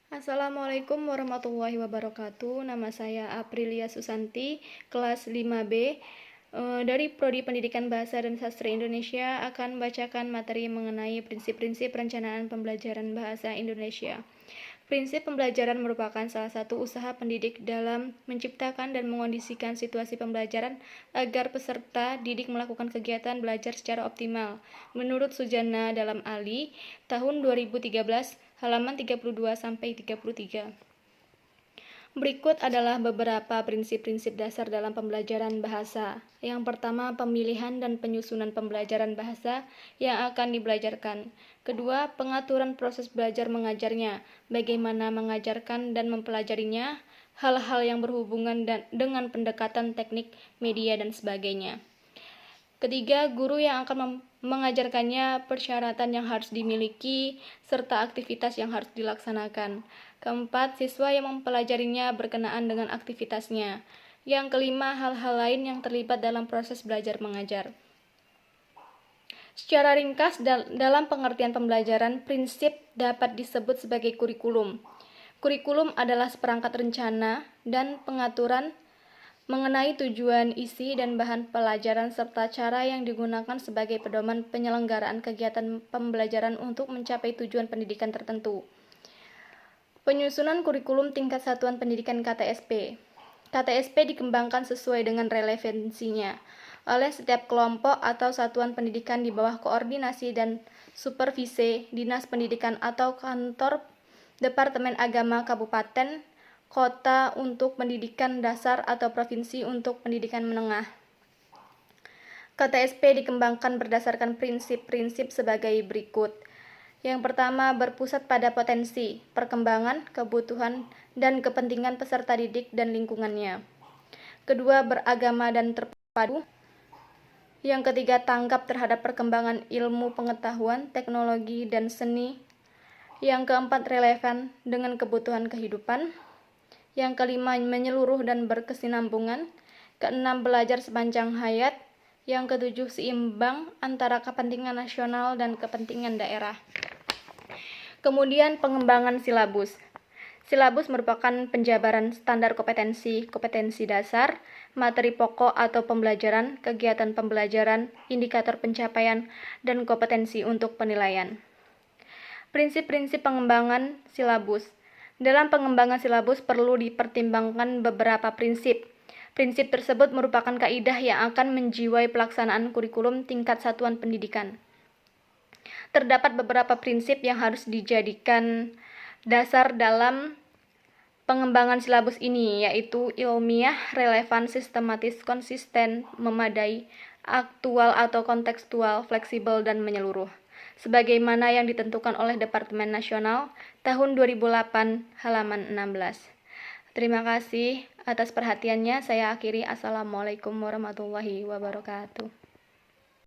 Assalamualaikum warahmatullahi wabarakatuh. Nama saya Aprilia Susanti, kelas 5B dari Prodi Pendidikan Bahasa dan Sastra Indonesia akan membacakan materi mengenai prinsip-prinsip perencanaan pembelajaran bahasa Indonesia. Prinsip pembelajaran merupakan salah satu usaha pendidik dalam menciptakan dan mengondisikan situasi pembelajaran agar peserta didik melakukan kegiatan belajar secara optimal. Menurut Sujana dalam Ali, tahun 2013, halaman 32-33. Berikut adalah beberapa prinsip-prinsip dasar dalam pembelajaran bahasa. Yang pertama, pemilihan dan penyusunan pembelajaran bahasa yang akan dibelajarkan. Kedua, pengaturan proses belajar mengajarnya, bagaimana mengajarkan dan mempelajarinya, hal-hal yang berhubungan dengan pendekatan teknik, media, dan sebagainya. Ketiga, guru yang akan mengajarkannya, persyaratan yang harus dimiliki, serta aktivitas yang harus dilaksanakan. Keempat, siswa yang mempelajarinya berkenaan dengan aktivitasnya. Yang kelima, hal-hal lain yang terlibat dalam proses belajar mengajar. Secara ringkas, dalam pengertian pembelajaran, prinsip dapat disebut sebagai kurikulum. Kurikulum adalah seperangkat rencana dan pengaturan mengenai tujuan, isi, dan bahan pelajaran serta cara yang digunakan sebagai pedoman penyelenggaraan kegiatan pembelajaran untuk mencapai tujuan pendidikan tertentu. Penyusunan kurikulum tingkat satuan pendidikan KTSP. KTSP dikembangkan sesuai dengan relevansinya oleh setiap kelompok atau satuan pendidikan di bawah koordinasi dan supervisi Dinas Pendidikan atau kantor Departemen Agama Kabupaten Kota untuk pendidikan dasar atau provinsi untuk pendidikan menengah. KTSP dikembangkan berdasarkan prinsip-prinsip sebagai berikut. Yang pertama, berpusat pada potensi, perkembangan, kebutuhan, dan kepentingan peserta didik dan lingkungannya. Kedua, beragama dan terpadu. Yang ketiga, tanggap terhadap perkembangan ilmu pengetahuan, teknologi, dan seni. Yang keempat, relevan dengan kebutuhan kehidupan. Yang kelima, menyeluruh dan berkesinambungan. Keenam, belajar sepanjang hayat. Yang ketujuh, seimbang antara kepentingan nasional dan kepentingan daerah. Kemudian, pengembangan silabus. Silabus merupakan penjabaran standar kompetensi dasar, materi pokok atau pembelajaran, kegiatan pembelajaran, indikator pencapaian, dan kompetensi untuk penilaian. Prinsip-prinsip pengembangan silabus. Dalam pengembangan silabus perlu dipertimbangkan beberapa prinsip. Prinsip tersebut merupakan kaidah yang akan menjiwai pelaksanaan kurikulum tingkat satuan pendidikan. Terdapat beberapa prinsip yang harus dijadikan dasar dalam pengembangan silabus ini, yaitu ilmiah, relevan, sistematis, konsisten, memadai, aktual atau kontekstual, fleksibel, dan menyeluruh, sebagaimana yang ditentukan oleh Departemen Nasional tahun 2008 halaman 16. Terima kasih atas perhatiannya. Saya akhiri. Assalamualaikum warahmatullahi wabarakatuh.